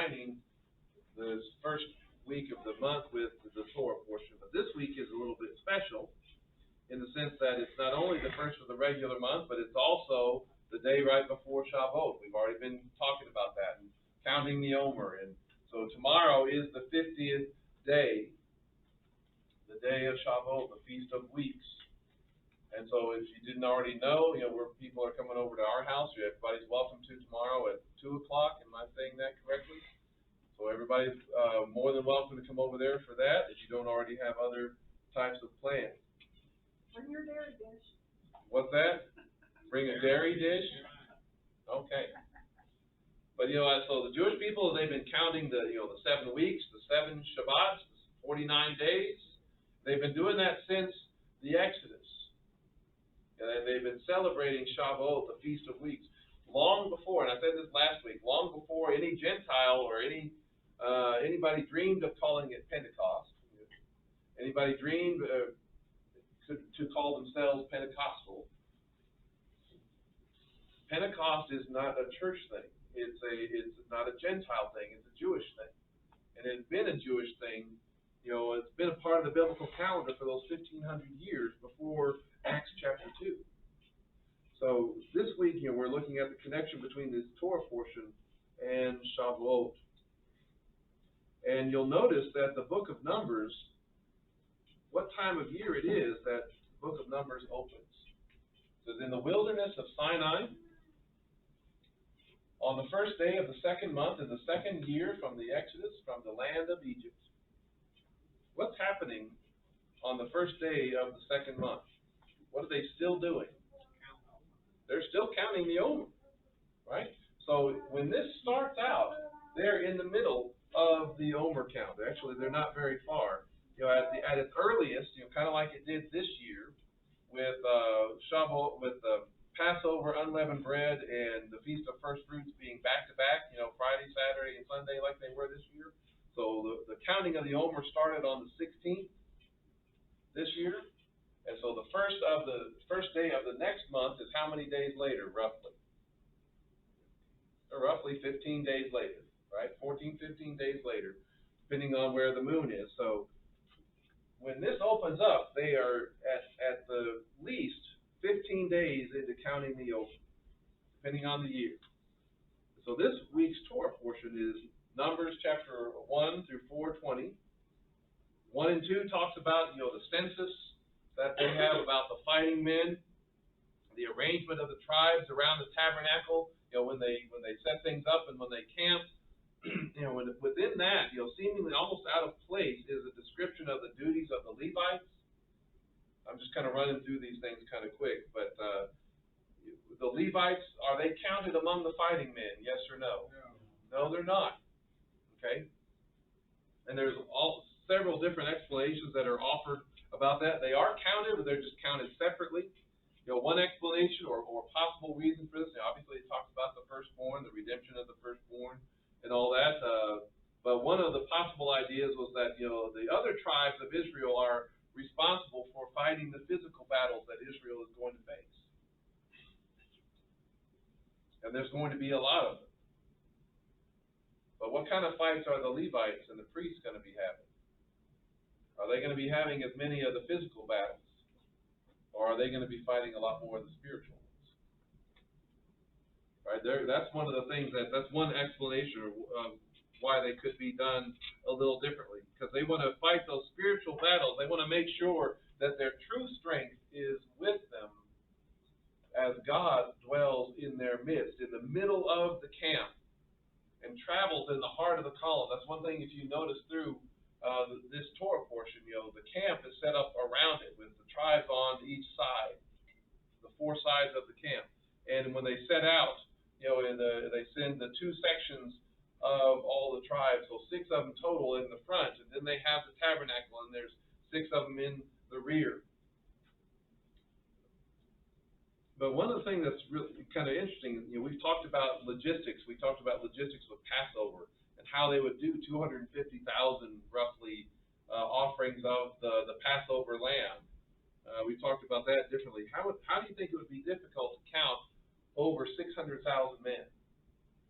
combining this first week of the month with the Torah portion. But this week is a little bit special in the sense that it's not only the first of the regular month, but it's also the day right before Shavuot. We've already been talking about that and counting the Omer. And so tomorrow is the 50th day, the day of Shavuot, the Feast of Weeks. And so if you didn't already know, where people are coming over to our house, everybody's welcome to tomorrow at 2 o'clock. Am I saying that correctly? So everybody's more than welcome to come over there for that if you don't already have other types of plans. Bring your dairy dish. What's that? Bring a dairy dish? Okay. But, so the Jewish people, they've been counting the 7 weeks, the 7 Shabbats, 49 days. They've been doing that since the Exodus. And they've been celebrating Shavuot, the Feast of Weeks, long before, and I said this last week, long before any Gentile or anybody dreamed of calling it Pentecost. Anybody dreamed to call themselves Pentecostal. Pentecost is not a church thing. It's not a Gentile thing. It's a Jewish thing. And it's been a Jewish thing. It's been a part of the biblical calendar for those 1,500 years before Acts chapter 2. So this week, we're looking at the connection between this Torah portion and Shavuot. And you'll notice that the book of Numbers, what time of year it is that the book of Numbers opens. It says, in the wilderness of Sinai, on the first day of the second month in the second year from the Exodus from the land of Egypt. What's happening on the first day of the second month? What are they still doing? They're still counting the Omer, right? So when this starts out, they're in the middle of the Omer count. Actually, they're not very far. At its earliest, kind of like it did this year, with Shavuot, with Passover, unleavened bread, and the Feast of First Fruits being back to back, Friday, Saturday, and Sunday, like they were this year. So the counting of the Omer started on the 16th this year. And so the first day of the next month is how many days later, roughly? Roughly 15 days later, right? 14, 15 days later, depending on where the moon is. So when this opens up, they are at the least 15 days into counting the Omer, depending on the year. So this week's Torah portion is Numbers chapter 1 through 4:20. 1 and 2 talks about, the census that they have about the fighting men, the arrangement of the tribes around the tabernacle, when they set things up and when they camp. Within that, seemingly almost out of place is a description of the duties of the Levites. I'm just kind of running through these things kind of quick, but the Levites, are they counted among the fighting men? Yes or no? No, they're not. Okay? And there's several different explanations that are offered about that. They are counted, but they're just counted separately. One explanation or possible reason for this, obviously it talks about the firstborn, the redemption of the firstborn, and all that. But one of the possible ideas was that, the other tribes of Israel are responsible for fighting the physical battles that Israel is going to face. And there's going to be a lot of them. But what kind of fights are the Levites and the priests going to be having? Are they going to be having as many of the physical battles? Or are they going to be fighting a lot more of the spiritual ones? Right there, that's one of the things that's one explanation of why they could be done a little differently. Because they want to fight those spiritual battles. They want to make sure that their true strength is with them as God dwells in their midst, in the middle of the camp, and travels in the heart of the column. That's one thing if you notice through this Torah portion, the camp is set up around it with the tribes on each side, the 4 sides of the camp. And when they set out, they send the 2 sections of all the tribes, so 6 of them total in the front, and then they have the tabernacle, and there's 6 of them in the rear. But one of the things that's really kind of interesting, we've talked about logistics. We talked about logistics with Passover and how they would do 250,000 roughly offerings of the Passover lamb. We talked about that differently. How do you think it would be difficult to count over 600,000 men?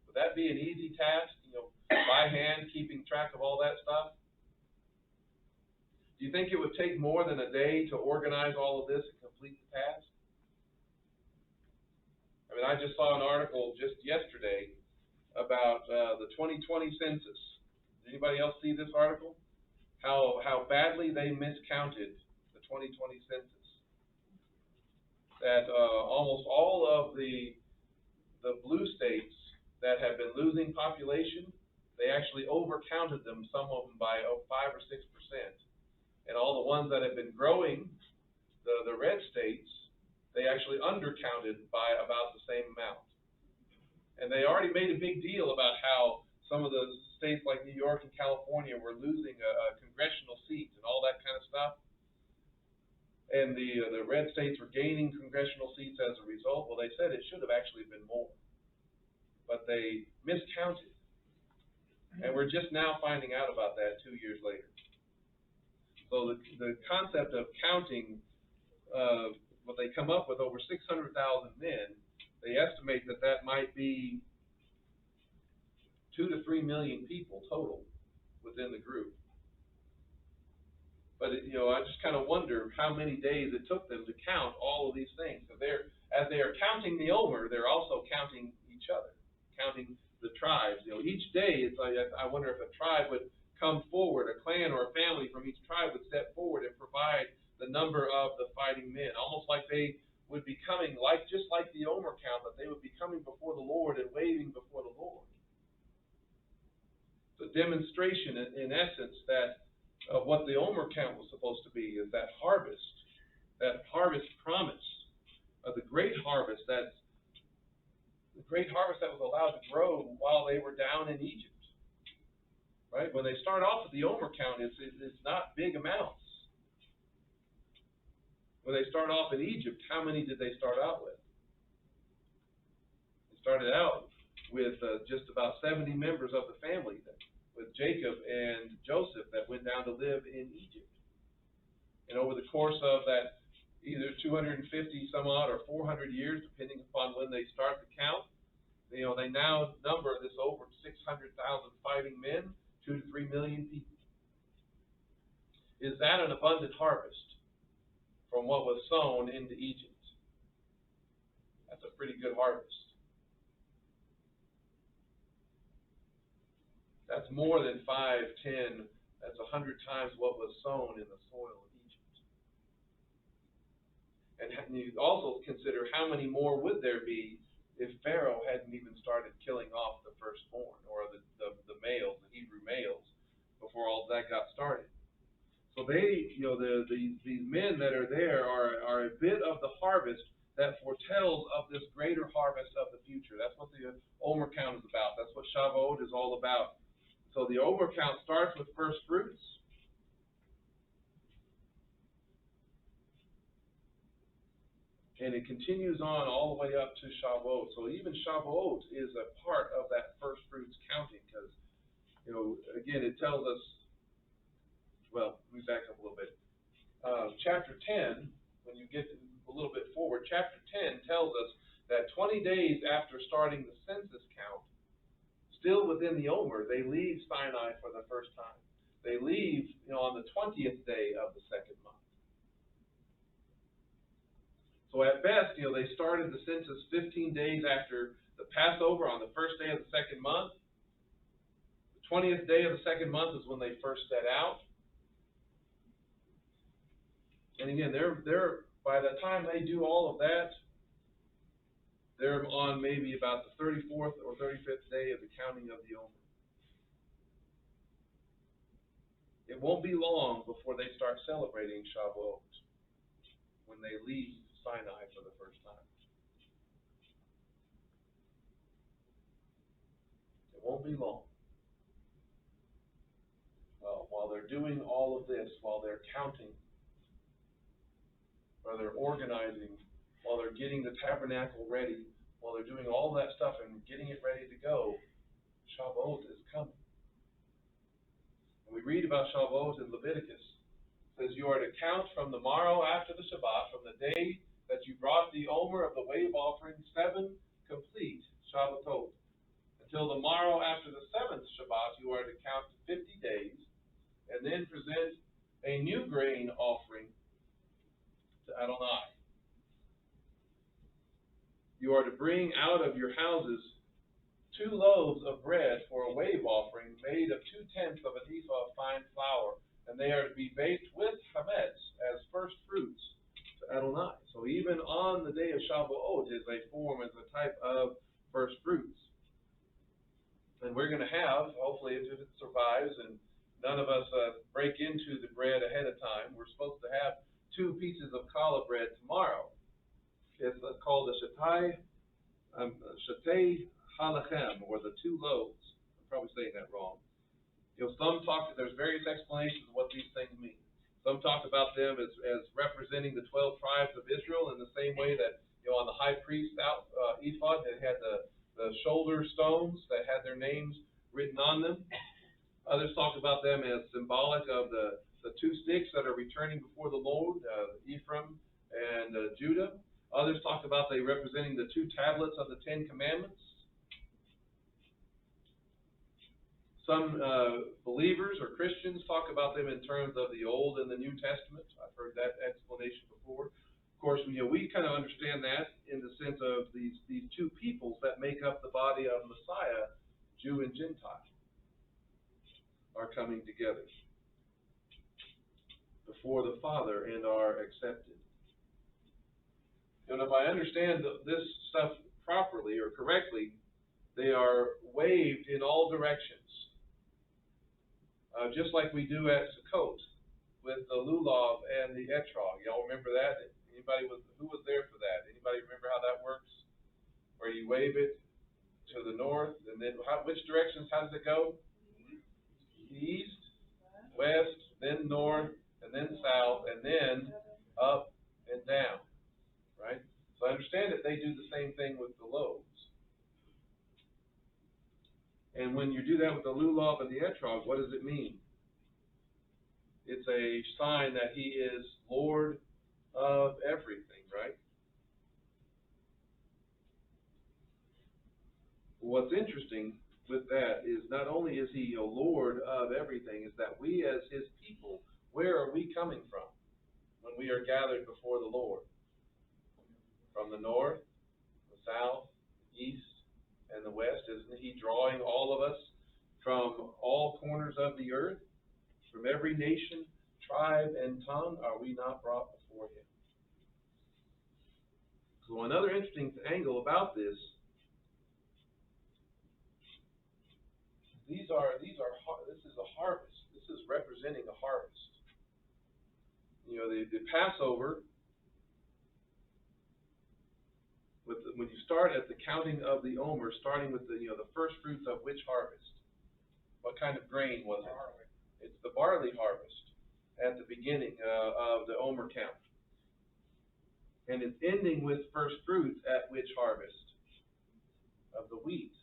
Would that be an easy task? by hand, keeping track of all that stuff? Do you think it would take more than a day to organize all of this and complete the task? I mean, I just saw an article just yesterday about the 2020 census. Did anybody else see this article? How badly they miscounted the 2020 census. That almost all of the blue states that have been losing population, they actually overcounted them, some of them by 5 or 6%. And all the ones that have been growing, the red states, they actually undercounted by about the same amount. And they already made a big deal about how some of the states like New York and California were losing a congressional seat and all that kind of stuff. And the red states were gaining congressional seats as a result. Well, they said it should have actually been more, but they miscounted. And we're just now finding out about that 2 years later. So the concept of counting, what they come up with, over 600,000 men, they estimate that might be 2 to 3 million people total within the group. But I just kind of wonder how many days it took them to count all of these things. So as they are counting the Omer, they're also counting each other, counting the tribes. Each day, it's like, I wonder if a tribe would come forward, a clan or a family from each tribe would step forward and provide the number of the fighting men, almost like they would be coming, just like the Omer Count, that they would be coming before the Lord and waving before the Lord. The demonstration, in essence, that of what the Omer Count was supposed to be is that harvest promise of the great harvest that was allowed to grow while they were down in Egypt. Right? When they start off with the Omer Count, it's not big amounts. When they start off in Egypt, how many did they start out with? They started out with just about 70 members of the family, with Jacob and Joseph that went down to live in Egypt. And over the course of that either 250 some odd or 400 years, depending upon when they start the count, they now number this over 600,000 fighting men, 2 to 3 million people. Is that an abundant harvest from what was sown into Egypt? That's a pretty good harvest. That's more than 5, 10, that's 100 times what was sown in the soil of Egypt. And you also consider how many more would there be if Pharaoh hadn't even started killing off the firstborn, or the males, the Hebrew males, before all that got started. So these men that are there are a bit of the harvest that foretells of this greater harvest of the future. That's what the Omer Count is about. That's what Shavuot is all about. So the Omer Count starts with first fruits. And it continues on all the way up to Shavuot. So even Shavuot is a part of that first fruits counting, because, again, it tells us, well, let me back up a little bit. Chapter 10, when you get a little bit forward, chapter 10 tells us that 20 days after starting the census count, still within the Omer, they leave Sinai for the first time. They leave, on the 20th day of the second month. So at best, they started the census 15 days after the Passover on the first day of the second month. The 20th day of the second month is when they first set out. And again, they're by the time they do all of that, they're on maybe about the 34th or 35th day of the counting of the Omer. It won't be long before they start celebrating Shavuot, when they leave Sinai for the first time. It won't be long. While they're doing all of this, while they're counting, while they're organizing, while they're getting the tabernacle ready, while they're doing all that stuff and getting it ready to go, Shavuot is coming. And we read about Shavuot in Leviticus. It says, you are to count from the morrow after the Shabbat, from the day that you brought the Omer of the wave offering, 7 complete Shabbatot. And until the morrow after the seventh Shabbat, you are to count to 50 days, and then present a new grain offering to Adonai. You are to bring out of your houses 2 loaves of bread for a wave offering made of 2/10 of an ephah of fine flour, and they are to be baked with chametz as first fruits to Adonai. So even on the day of Shavuot is a form, as a type of first fruits. And we're going to have, hopefully if it survives and none of us break into the bread ahead of time, we're supposed to have 2 pieces of challah bread tomorrow. It's called a shatei halachem, or the 2 loaves. I'm probably saying that wrong. There's various explanations of what these things mean. Some talk about them as representing the 12 tribes of Israel in the same way that, on the high priest ephod, they had the shoulder stones that had their names written on them. Others talk about them as symbolic of the 2 sticks that are returning before the Lord, Ephraim and Judah. Others talk about they representing the 2 tablets of the 10 Commandments. Some believers or Christians talk about them in terms of the Old and the New Testament. I've heard that explanation before. Of course, we kind of understand that in the sense of these 2 peoples that make up the body of Messiah, Jew and Gentile, are coming together before the Father and are accepted. And if I understand this stuff properly or correctly, they are waved in all directions. Just like we do at Sukkot with the lulav and the etrog. Y'all remember that? Who was there for that? Anybody remember how that works? Where you wave it to the north, and then which directions? How does it go? East, west, then north, and then south, and then up and down. Right? So I understand that they do the same thing with the loaves. And when you do that with the lulav and the etrog, what does it mean? It's a sign that he is Lord of everything, right? What's interesting with that is not only is he a Lord of everything, is that we as his people, where are we coming from when we are gathered before the Lord? From the north, the south, the east, and the west. Isn't he drawing all of us from all corners of the earth? From every nation, tribe, and tongue, are we not brought before him? So another interesting angle about this, this is a harvest. This is representing a harvest. The Passover, when you start at the counting of the Omer, starting with the first fruits of which harvest? What kind of grain was it? It's the barley harvest at the beginning of the Omer Count. And it's ending with first fruits at which harvest? Of the wheat.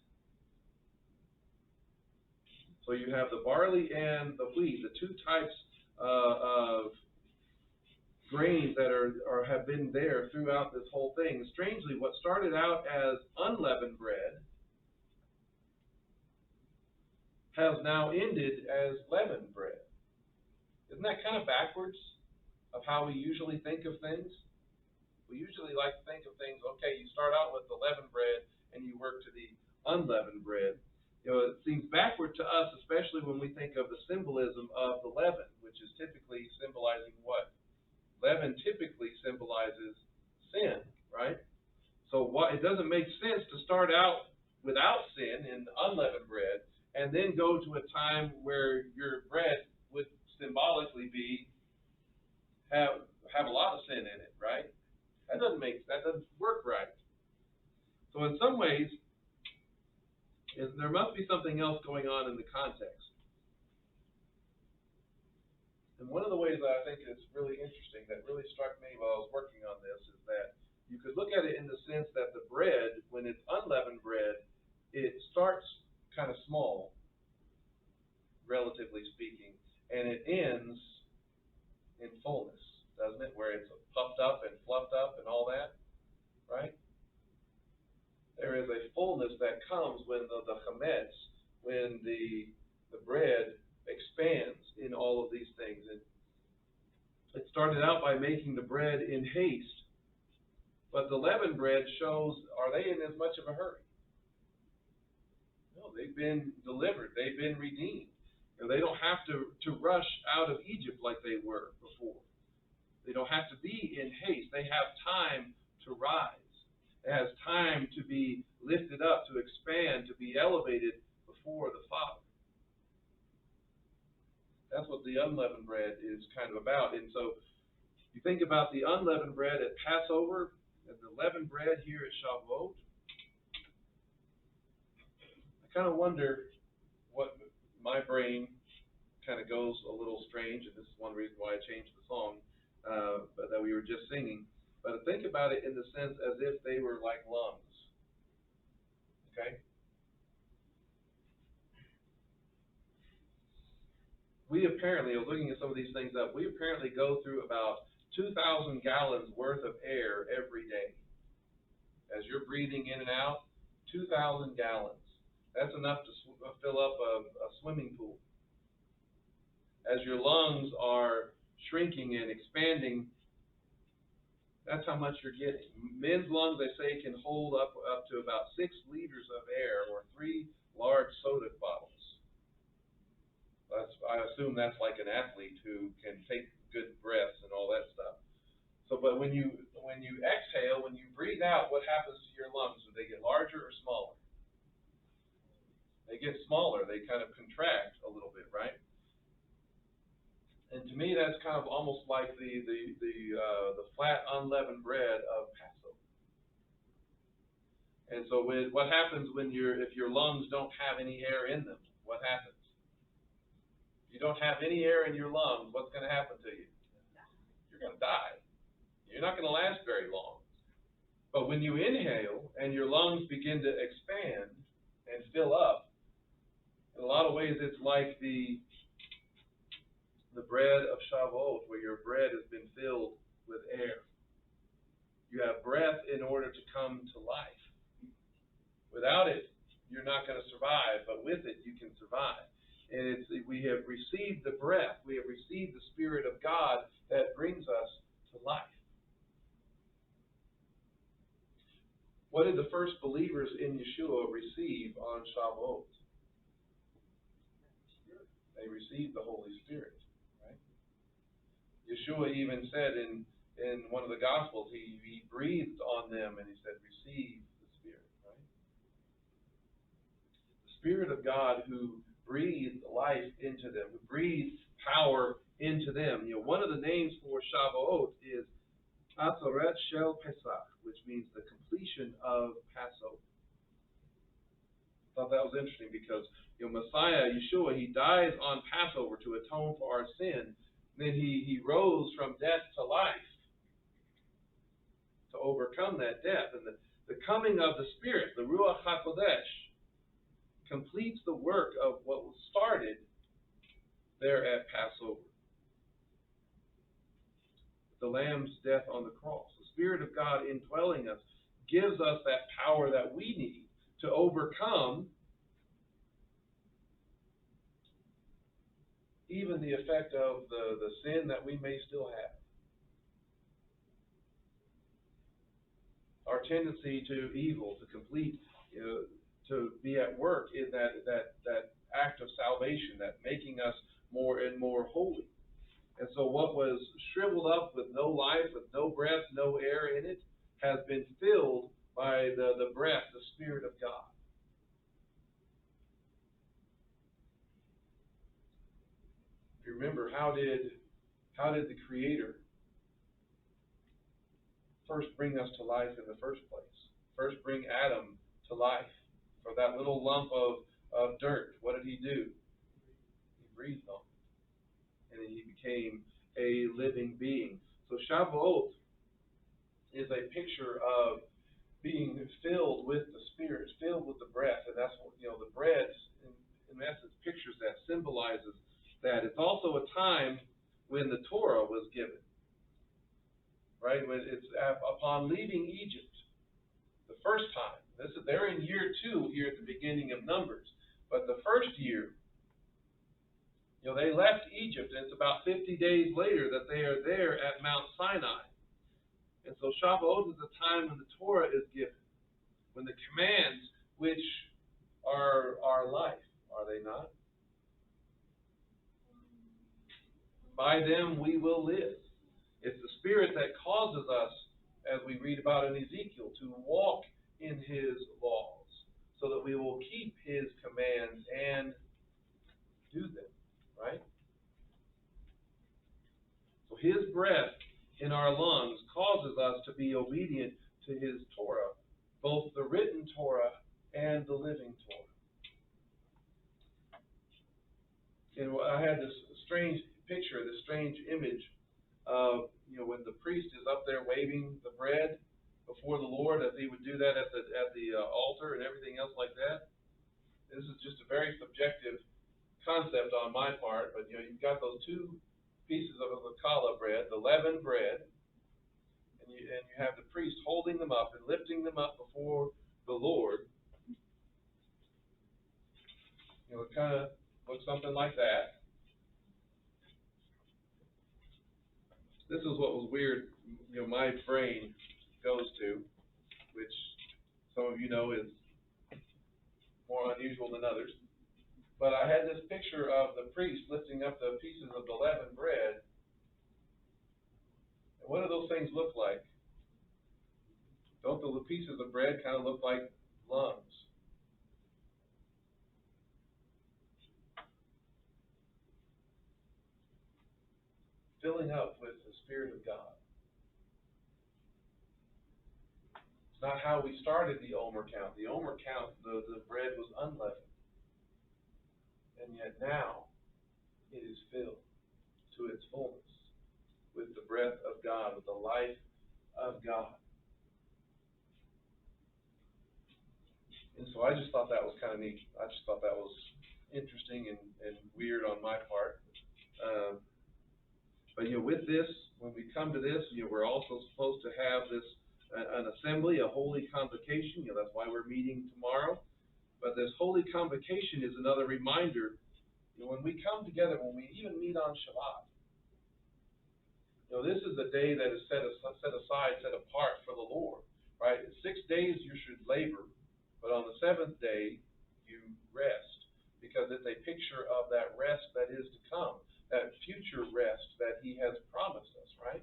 So you have the barley and the wheat, the 2 types of grains that have been there throughout this whole thing. Strangely, what started out as unleavened bread has now ended as leavened bread. Isn't that kind of backwards of how we usually think of things? We usually like to think of things, okay, you start out with the leavened bread and you work to the unleavened bread. It seems backward to us, especially when we think of the symbolism of the leaven, which is typically symbolizing what? Leaven typically symbolizes sin, right? So it doesn't make sense to start out without sin in unleavened bread and then go to a time where your bread would symbolically have a lot of sin in it, right? That doesn't work right. So in some ways, there must be something else going on in the context. And one of the ways that I think is really interesting, that really struck me while I was working on this, is that you could look at it in the sense that the bread, when it's unleavened bread, it starts kind of small, relatively speaking, and it ends in fullness, doesn't it? Where it's puffed up and fluffed up and all that, right? There is a fullness fullness that comes when the chametz, when the bread expands in all of these things. And it started out by making the bread in haste, but the leavened bread shows, are they in as much of a hurry? No, they've been delivered. They've been redeemed. They don't have to rush out of Egypt like they were before. They don't have to be in haste. They have time to rise. It has time to be lifted up, to expand, to be elevated before the Father. That's what the unleavened bread is kind of about. And so you think about the unleavened bread at Passover and the leavened bread here at Shavuot. I kind of wonder what my brain kind of goes a little strange, and this is one reason why I changed the song but that we were just singing. But think about it in the sense as if they were like lungs. Okay? We apparently, looking at some of these things up, we apparently go through about 2,000 gallons worth of air every day. As you're breathing in and out, 2,000 gallons. That's enough to fill up a swimming pool. As your lungs are shrinking and expanding, that's how much you're getting. Men's lungs, they say, can hold up to about 6 liters of air, or 3 large soda bottles. I assume that's like an athlete who can take good breaths and all that stuff. So, but when you exhale, when you breathe out, what happens to your lungs? Do they get larger or smaller? They get smaller. They kind of contract a little bit, right? And to me, that's kind of almost like the flat unleavened bread of Passover. And so, what happens if your lungs don't have any air in them? What happens? If you don't have any air in your lungs, what's going to happen to you? You're going to die. You're not going to last very long. But when you inhale and your lungs begin to expand and fill up, in a lot of ways, it's like the bread of Shavuot, where your bread has been filled with air. You have breath in order to come to life. Without it, you're not going to survive, but with it, you can survive. And we have received the breath, we have received the Spirit of God that brings us to life. What did the first believers in Yeshua receive on Shavuot? They received the Holy Spirit. Yeshua even said in one of the Gospels, he breathed on them and he said, receive the Spirit. Right? The Spirit of God who breathed life into them, who breathed power into them. One of the names for Shavuot is Asaret Shel Pesach, which means the completion of Passover. I thought that was interesting because Messiah, Yeshua, he dies on Passover to atone for our sin. Then he rose from death to life to overcome that death. And the coming of the Spirit, the Ruach HaKodesh, completes the work of what was started there at Passover. The Lamb's death on the cross. The Spirit of God indwelling us gives us that power that we need to overcome even the effect of the sin that we may still have. Our tendency to evil, to complete, to be at work in that act of salvation, that making us more and more holy. And so what was shriveled up with no life, with no breath, no air in it, has been filled by the breath, the Spirit of God. If you remember, how did the Creator first bring us to life in the first place? First bring Adam to life. For that little lump of dirt, what did he do? He breathed on it. And then he became a living being. So Shavuot is a picture of being filled with the Spirit, filled with the breath. And that's what, the bread, in essence, pictures that, symbolizes that. It's also a time when the Torah was given. Right? When it's upon leaving Egypt, the first time. They're in year 2 here at the beginning of Numbers. But the first year, they left Egypt, and it's about 50 days later that they are there at Mount Sinai. And so Shavuot is the time when the Torah is given, when the commands, which are our life, are they not? By them we will live. It's the Spirit that causes us, as we read about in Ezekiel, to walk in His laws, so that we will keep His commands and do them, right? So His breath in our lungs causes us to be obedient to His Torah, both the written Torah and the living Torah. And I had this strange picture, this strange image of, when the priest is up there waving the bread before the Lord, as he would do that at the altar and everything else like that. This is just a very subjective concept on my part, but you've got those two pieces of the challah bread, the leavened bread, and you have the priest holding them up and lifting them up before the Lord. It kind of looks something like that. This is what was weird, my brain goes to, which some of you know is more unusual than others. But I had this picture of the priest lifting up the pieces of the leavened bread. And what do those things look like? Don't the pieces of bread kind of look like lungs? Filling up with the Spirit of God. It's not how we started the Omer Count. The Omer Count, the bread was unleavened. And yet now, it is filled to its fullness with the breath of God, with the life of God. And so I just thought that was kind of neat. I just thought that was interesting and weird on my part. But with this, when we come to this, we're also supposed to have this an assembly, a holy convocation. That's why we're meeting tomorrow. But this holy convocation is another reminder. When we come together, when we even meet on Shabbat, this is a day that is set aside, set apart for the Lord. Right? 6 days you should labor, but on the 7th day you rest, because it's a picture of that rest that is to come. That future rest that He has promised us, right?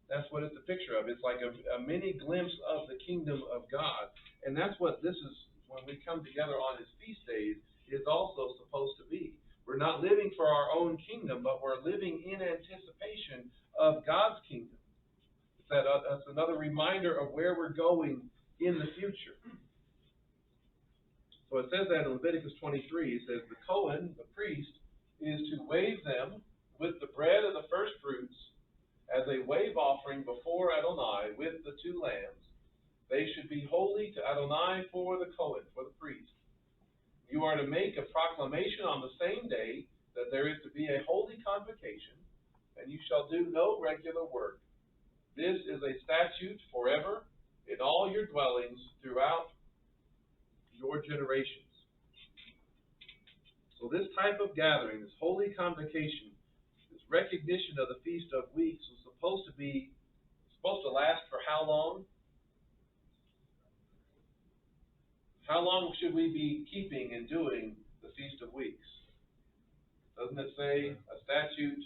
That's what it's a picture of. It's like a mini glimpse of the kingdom of God. And that's what this is, when we come together on His feast days, is also supposed to be. We're not living for our own kingdom, but we're living in anticipation of God's kingdom. That's another reminder of where we're going in the future. So it says that in Leviticus 23, it says, the Kohen, the priest, is to wave them with the bread of the first fruits as a wave offering before Adonai with the 2 lambs. They should be holy to Adonai for the Kohen, for the priest. You are to make a proclamation on the same day that there is to be a holy convocation, and you shall do no regular work. This is a statute forever in all your dwellings throughout your generations. So this type of gathering, this holy convocation, this recognition of the Feast of Weeks was supposed to last for how long? How long should we be keeping and doing the Feast of Weeks? Doesn't it say a statute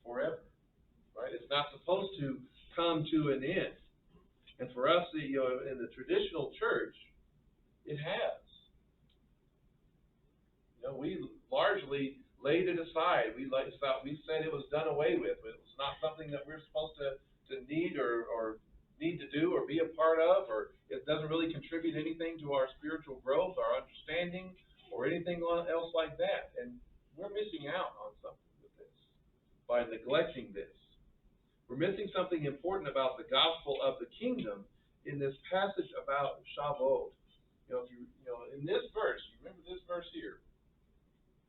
forever? Right? It's not supposed to come to an end. And for us, in the traditional church, it has. We largely laid it aside. We said it was done away with. It was not something that we're supposed to need or need to do or be a part of, or it doesn't really contribute anything to our spiritual growth, our understanding, or anything else like that. And we're missing out on something with this by neglecting this. We're missing something important about the gospel of the kingdom in this passage about Shavuot. In this verse, you remember this verse here.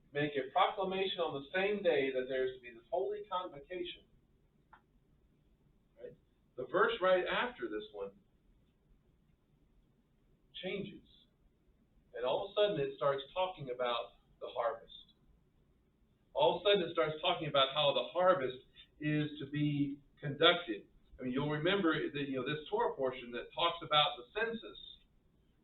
Make a proclamation on the same day that there is to be this holy convocation. Right? The verse right after this one changes. And all of a sudden it starts talking about the harvest. All of a sudden it starts talking about how the harvest is to be conducted. I mean, you'll remember that, this Torah portion that talks about the census,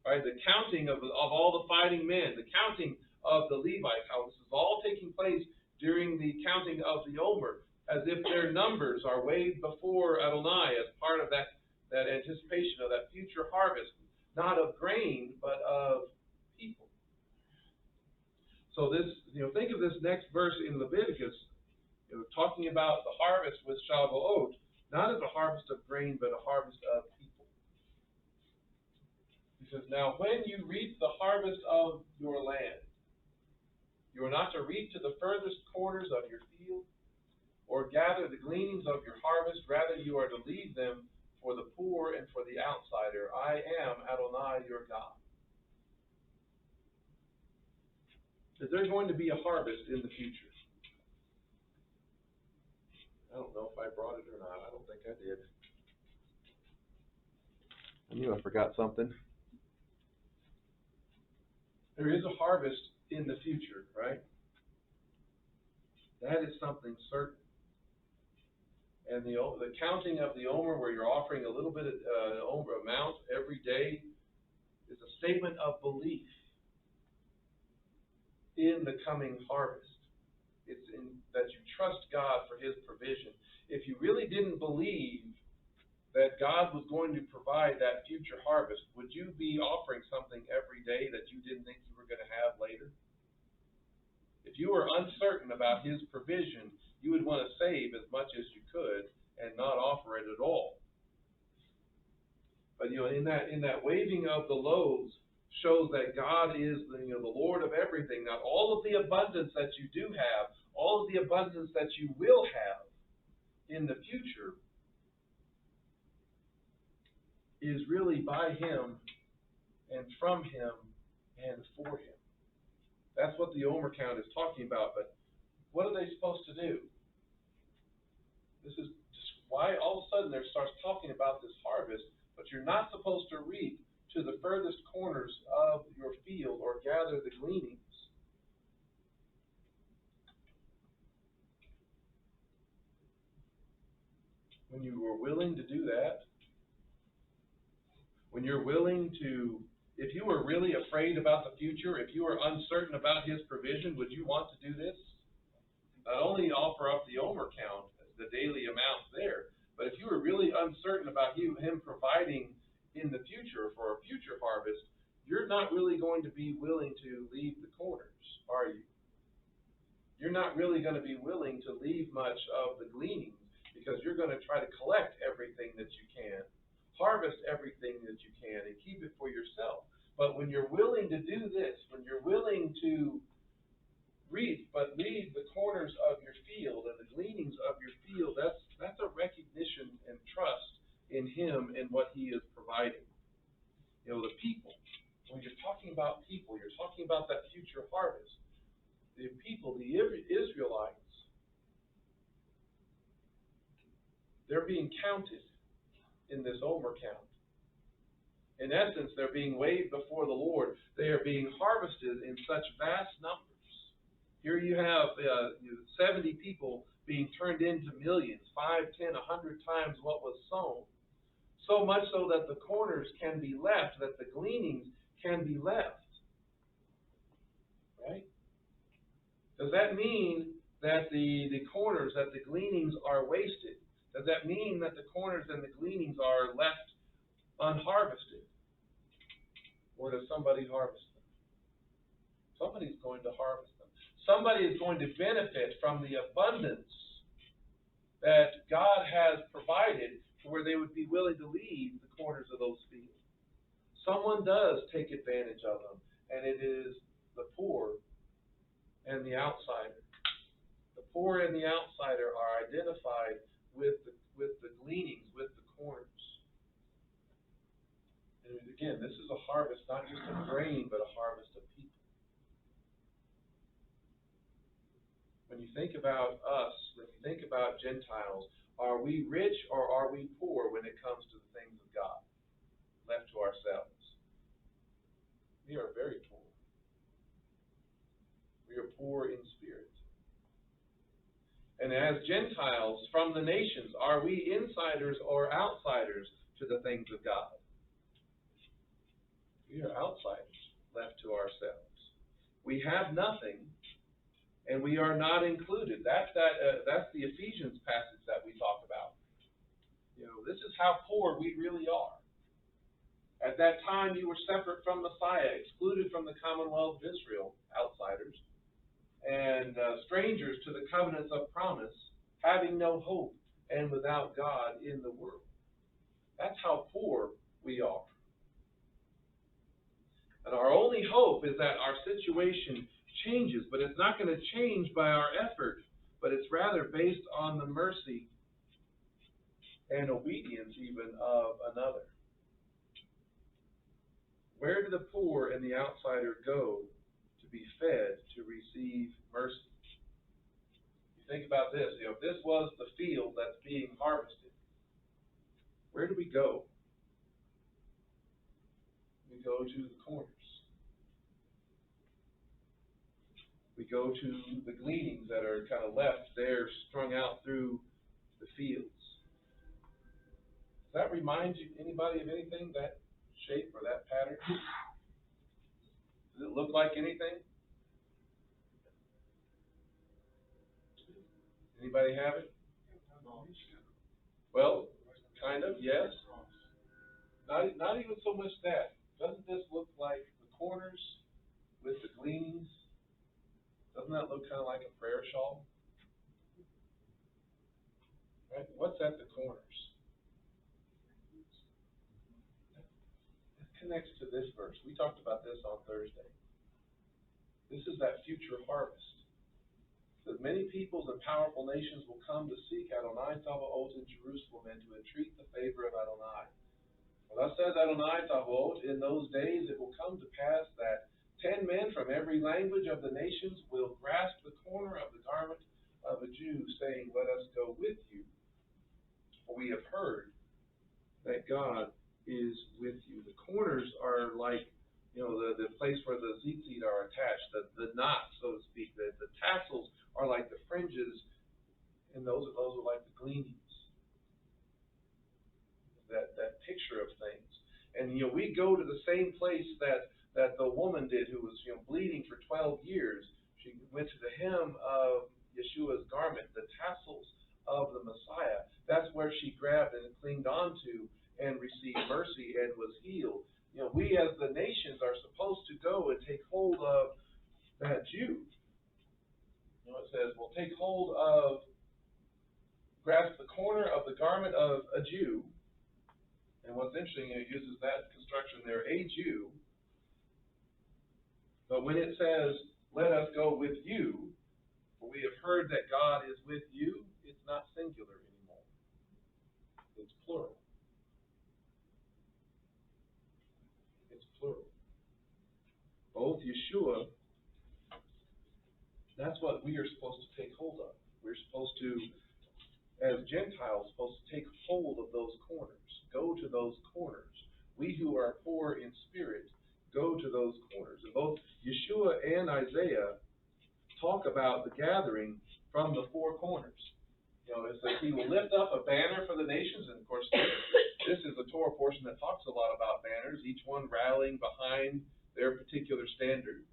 right? The counting of all the fighting men, the counting of the Levites, how this is all taking place during the counting of the Omer, as if their numbers are weighed before Adonai as part of that anticipation of that future harvest, not of grain, but of people. So this, think of this next verse in Leviticus, talking about the harvest with Shavuot, not as a harvest of grain, but a harvest of people. He says, now when you reap the harvest of your land, you are not to reap to the furthest corners of your field, or gather the gleanings of your harvest. Rather, you are to leave them for the poor and for the outsider. I am Adonai, your God. Is there going to be a harvest in the future? I don't know if I brought it or not. I don't think I did. I knew I forgot something. There is a harvest in the future, right? That is something certain. And the counting of the Omer, where you're offering a little bit of Omer amount every day, is a statement of belief in the coming harvest. It's in that you trust God for His provision. If you really didn't believe that God was going to provide that future harvest, would you be offering something every day that you didn't think you were going to have later? If you were uncertain about His provision, you would want to save as much as you could and not offer it at all. But in that waving of the loaves shows that God is the Lord of everything. Now, all of the abundance that you do have, all of the abundance that you will have in the future, is really by Him and from Him and for Him. That's what the Omer Count is talking about. But what are they supposed to do? This is just why all of a sudden there starts talking about this harvest, but you're not supposed to reap to the furthest corners of your field or gather the gleanings. When you were willing to do that, when you're willing to, if you were really afraid about the future, if you were uncertain about His provision, would you want to do this? Not only offer up the Omer Count, the daily amounts there, but if you were really uncertain about Him providing in the future for a future harvest, you're not really going to be willing to leave the corners, are you? You're not really going to be willing to leave much of the gleanings, because you're going to try to collect everything that you can, harvest everything that you can, and keep it for yourself. But when you're willing to do this, when you're willing to reap, but leave the corners of your field and the gleanings of your field, that's a recognition and trust in Him and what He is providing. The people, when you're talking about people, you're talking about that future harvest. The people, the Israelites, they're being counted in this Omer Count. In essence, they're being weighed before the Lord. They are being harvested in such vast numbers. Here you have 70 people being turned into millions, 5, 10, 100 times what was sown. So much so that the corners can be left, that the gleanings can be left. Right? Does that mean that the corners, that the gleanings are wasted? Does that mean that the corners and the gleanings are left unharvested? Or does somebody harvest them? Somebody's going to harvest them. Somebody is going to benefit from the abundance that God has provided to where they would be willing to leave the corners of those fields. Someone does take advantage of them, and it is the poor and the outsider. The poor and the outsider are identified with the gleanings, with the corners. And again, this is a harvest not just of grain, but a harvest of people. When you think about us, when you think about Gentiles, are we rich or are we poor when it comes to the things of God, left to ourselves? We are very poor. We are poor in spirit. And as Gentiles from the nations, are we insiders or outsiders to the things of God? We are outsiders, left to ourselves. We have nothing, and we are not included. That's the Ephesians passage that we talk about. This is how poor we really are. At that time, you were separate from Messiah, excluded from the commonwealth of Israel, outsiders, and strangers to the covenants of promise, having no hope and without God in the world. That's how poor we are. And our only hope is that our situation changes, but it's not going to change by our effort, but it's rather based on the mercy and obedience even of another. Where do the poor and the outsider go to be fed, to receive mercy? You think about this, if this was the field that's being harvested, where do we go? We go to the corners. We go to the gleanings that are kind of left there, strung out through the fields. Does that remind you, anybody of anything, that shape or that pattern? Does it look like anything? Anybody have it? Well, kind of, yes. Not even so much that. Doesn't this look like the corners with the gleanings? Doesn't that look kind of like a prayer shawl? Right? What's at the corners? It connects to this verse. We talked about this on Thursday. This is that future harvest. That many peoples and powerful nations will come to seek Adonai Tzavaot in Jerusalem and to entreat the favor of Adonai. Well, thus says Adonai Tzavaot, in those days it will come to pass that 10 men from every language of the nations will grasp the corner of the garment of a Jew, saying, let us go with you. For we have heard that God is with you. The corners are like, the place where the tzitzit are attached, the knots, so to speak. The tassels are like the fringes, and those are like the gleanings. That picture of things. And we go to the same place that the woman did who was bleeding for 12 years. She went to the hem of Yeshua's garment, the tassels of the Messiah. That's where she grabbed and clinged onto and received mercy and was healed. We as the nations are supposed to go and take hold of that Jew. It says, well, take hold of, grasp the corner of the garment of a Jew. And what's interesting, it uses that construction there, a Jew. But when it says, let us go with you, for we have heard that God is with you, it's not singular anymore. It's plural. It's plural. Both Yeshua, that's what we are supposed to take hold of. We're supposed to, as Gentiles, supposed to take hold of those corners. Go to those corners. We who are poor in spirit, go to those corners. And both Yeshua and Isaiah talk about the gathering from the four corners. It says he will lift up a banner for the nations. And of course, this is a Torah portion that talks a lot about banners, each one rallying behind their particular standard.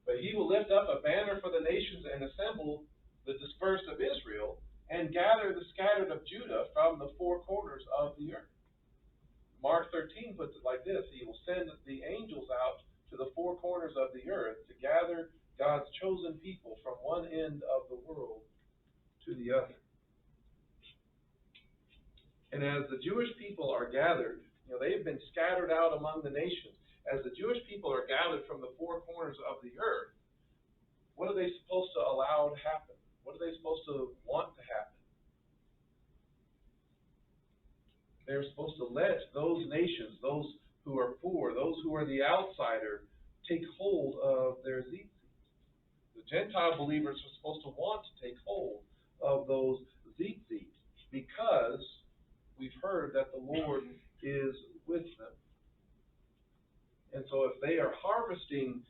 But he will lift up a banner for the nations and assemble the dispersed of Israel and gather the scattered of Judah from the four corners of the earth. Mark 13 puts it like this: he will send the angels out to the four corners of the earth to gather God's chosen people from one end of the world to the other. And as the Jewish people are gathered, they've been scattered out among the nations. As the Jewish people are gathered from the four corners of the earth, what are they supposed to allow to happen? What are they supposed to want to happen? They're supposed to let those nations, those who are poor, those who are the outsider, take hold of their tzitzit. The Gentile believers are supposed to want to take hold of those tzitzit because we've heard that the Lord is with them. And so if they are harvesting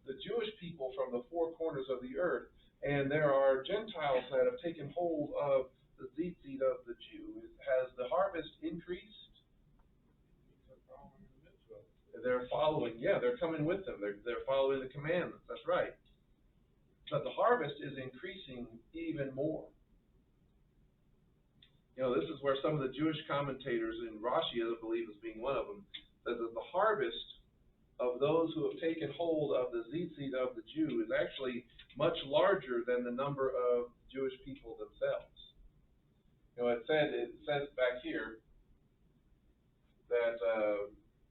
the Jewish people from the four corners of the earth, and there are Gentiles that have taken hold of the tzitzit of the Jew, has the harvest increased? They're following, they're coming with them. They're following the commandments. That's right. But the harvest is increasing even more. This is where some of the Jewish commentators, and Rashi, I believe, is being one of them, says that the harvest of those who have taken hold of the tzitzit of the Jew is actually much larger than the number of Jewish people themselves. It says back here that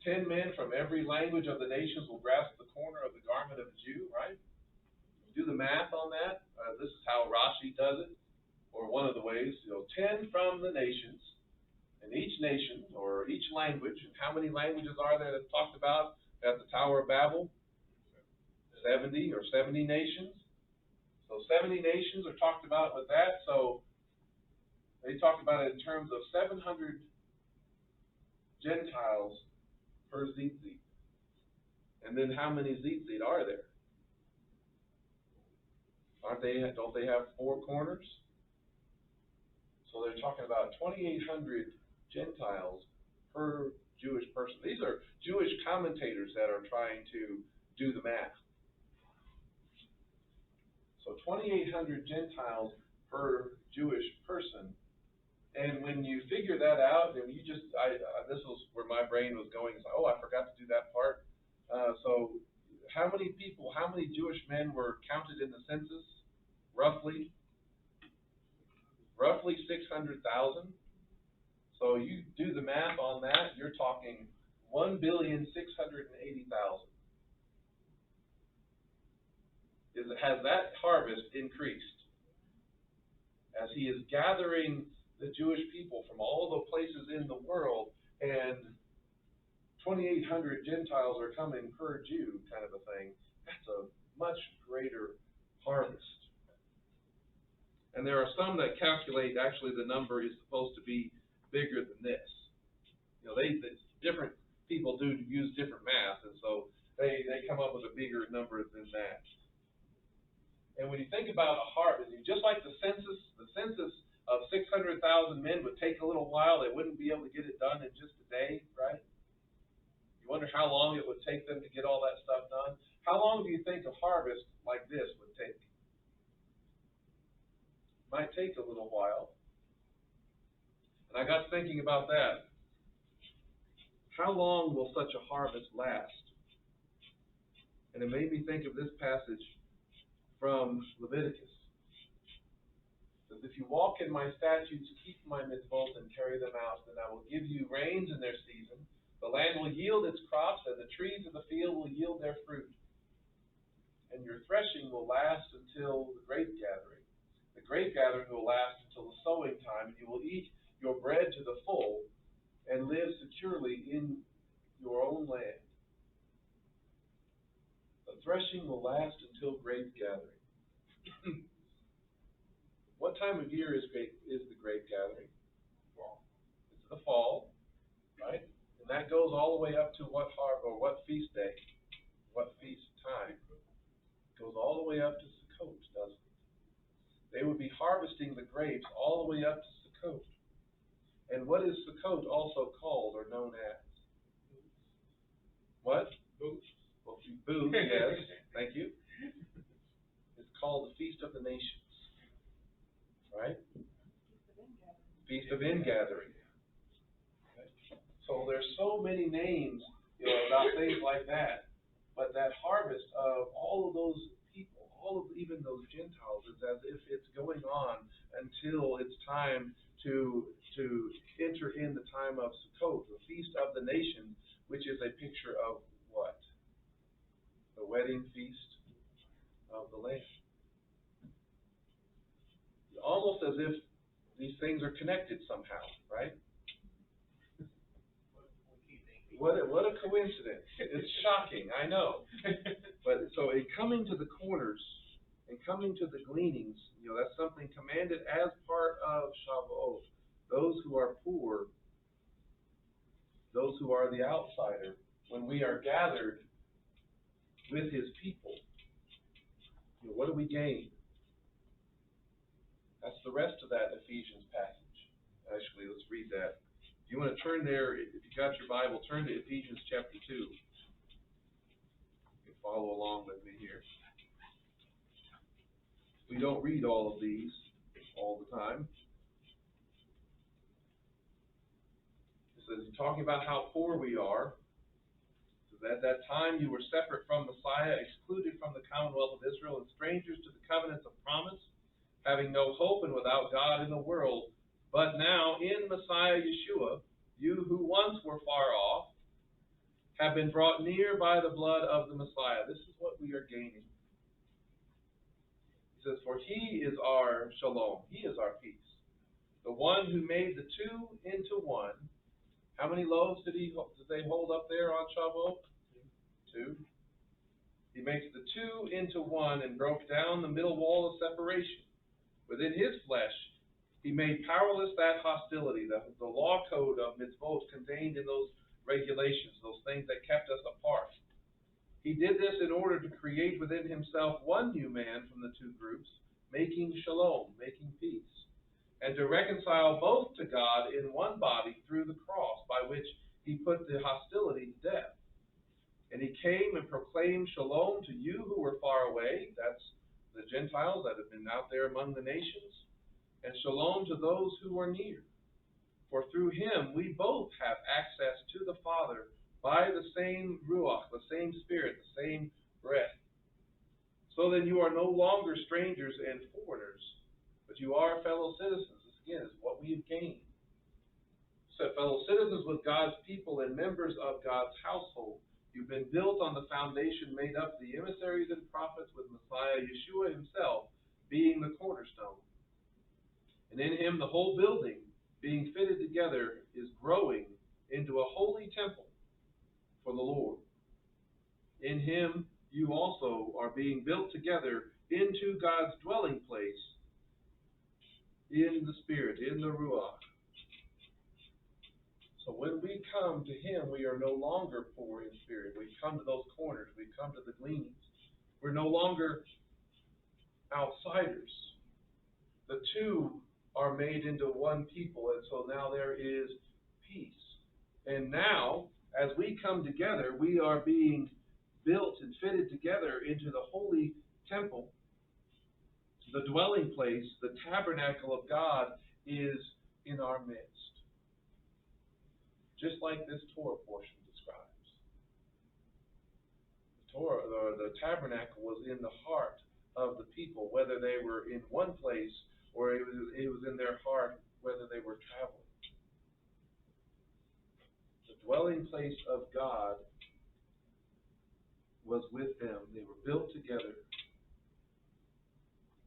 10 men from every language of the nations will grasp the corner of the garment of a Jew, right? Do the math on that. This is how Rashi does it, or one of the ways. 10 from the nations, and each nation, or each language, and how many languages are there that's talked about at the Tower of Babel? 70 or 70 nations. So 70 nations are talked about with that. So they talk about it in terms of 700 Gentiles per tzitzit. And then how many tzitzit are there? Don't they have four corners? So they're talking about 2,800 Gentiles per Jewish person. These are Jewish commentators that are trying to do the math. So 2,800 Gentiles per Jewish person. And when you figure that out, and this was where my brain was going. So, I forgot to do that part. So how many Jewish men were counted in the census? Roughly 600,000. So you do the math on that, you're talking 1,680,000. Has that harvest increased? As he is gathering the Jewish people from all the places in the world, and 2,800 Gentiles are coming per Jew, kind of a thing, that's a much greater harvest. And there are some that calculate actually the number is supposed to be bigger than this. Different people do use different math, and so they come up with a bigger number than that. And when you think about a harvest, just like the census of 600,000 men would take a little while. They wouldn't be able to get it done in just a day, right? You wonder how long it would take them to get all that stuff done. How long do you think a harvest like this would take? Might take a little while. And I got thinking about that. How long will such a harvest last? And it made me think of this passage from Leviticus. It says, if you walk in my statutes, keep my mitzvot, and carry them out, then I will give you rains in their season. The land will yield its crops, and the trees of the field will yield their fruit. And your threshing will last until the grape gathering. The grape gathering will last until the sowing time, and you will eat your bread to the full and live securely in your own land. The threshing will last until grape gathering. What time of year is the grape gathering? Fall. It's the fall, right? And that goes all the way up to what feast day? What feast time? It goes all the way up to Sukkot, doesn't it? They would be harvesting the grapes all the way up to Sukkot. And what is Sukkot also called or known as? What? Booths. Well, booths, yes. Thank you. It's called the Feast of the Nations. Right? Feast of Ingathering. Okay. So there's so many names, about things like that. But that harvest of all of those people, even those Gentiles, is as if it's going on until it's time to enter in the time of Sukkot, the Feast of the Nations, which is a picture of what? The wedding feast of the Lamb. Almost as if these things are connected somehow, right? What a coincidence. It's shocking, I know. But so in coming to the corners and coming to the gleanings, that's something commanded as part of Shavuot. Those who are poor, those who are the outsider, when we are gathered with his people, what do we gain? That's the rest of that Ephesians passage. Actually, let's read that. If you want to turn there, if you got your Bible, turn to Ephesians Chapter 2. You can follow along with me here. We don't read all of these all the time. It says, he's talking about how poor we are. It says, at that time you were separate from Messiah, excluded from the commonwealth of Israel, and strangers to the covenants of promise, having no hope and without God in the world. But now in Messiah Yeshua, you who once were far off, have been brought near by the blood of the Messiah. This is what we are gaining. He says, for he is our shalom. He is our peace. The one who made the two into one. How many loaves did they hold up there on Shavuot? Two. He makes the two into one and broke down the middle wall of separation. Within his flesh, he made powerless that hostility, the law code of mitzvot contained in those regulations, those things that kept us apart. He did this in order to create within himself one new man from the two groups, making shalom, making peace, and to reconcile both to God in one body through the cross, by which he put the hostility to death. And he came and proclaimed shalom to you who were far away, that's the Gentiles that have been out there among the nations, and shalom to those who are near. For through him we both have access to the Father by the same Ruach, the same Spirit, the same breath. So then you are no longer strangers and foreigners, but you are fellow citizens. This again is what we have gained. So fellow citizens with God's people and members of God's household. You've been built on the foundation made up of the emissaries and prophets, with Messiah Yeshua himself being the cornerstone. And in him the whole building, being fitted together, is growing into a holy temple for the Lord. In him you also are being built together into God's dwelling place in the Spirit, in the Ruach. So when we come to him, we are no longer poor in spirit. We come to those corners. We come to the gleanings. We're no longer outsiders. The two are made into one people, and so now there is peace. And now, as we come together, we are being built and fitted together into the holy temple. The dwelling place, the tabernacle of God, is in our midst. Just like this Torah portion describes. The tabernacle was in the heart of the people, whether they were in one place or it was in their heart, whether they were traveling. The dwelling place of God was with them. They were built together,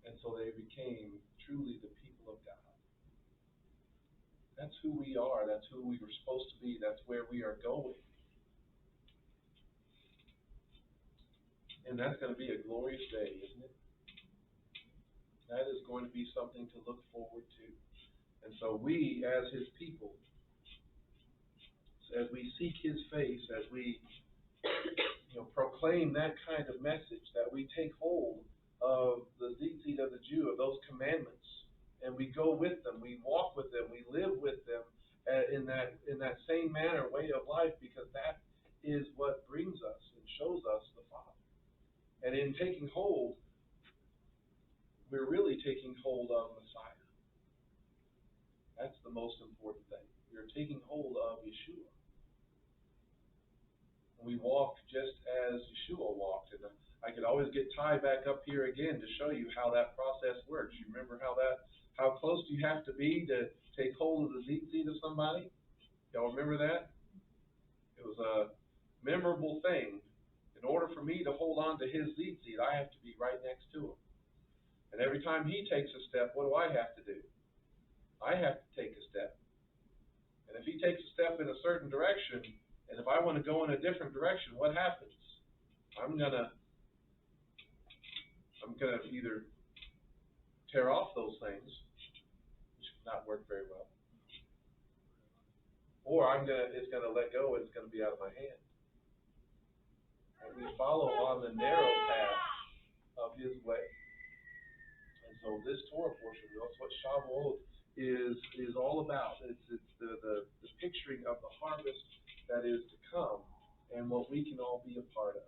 and so they became truly the people of God. That's who we are. That's who we were supposed to be. That's where we are going. And that's going to be a glorious day, isn't it? That is going to be something to look forward to. And so we, as his people, as we seek his face, as we proclaim that kind of message, that we take hold of the Zitzit of the Jew, of those commandments, and we go with them, we walk with them, we live with them in that same manner, way of life, because that is what brings us and shows us the Father. And in taking hold, we're really taking hold of Messiah. That's the most important thing. You're taking hold of Yeshua. We walk just as Yeshua walked. And I could always get Ty back up here again to show you how that process works. You remember how close do you have to be to take hold of the seat of somebody? Y'all remember that? It was a memorable thing. In order for me to hold on to his seat, I have to be right next to him. And every time he takes a step, what do I have to do? I have to take a step. And if he takes a step in a certain direction, and if I want to go in a different direction, what happens? I'm gonna either tear off those things, which would not work very well, or it's gonna let go and it's gonna be out of my hand. we follow on the narrow path of His way. And so this Torah portion, that's what Shavuot is all about. It's the picturing of the harvest that is to come and what we can all be a part of.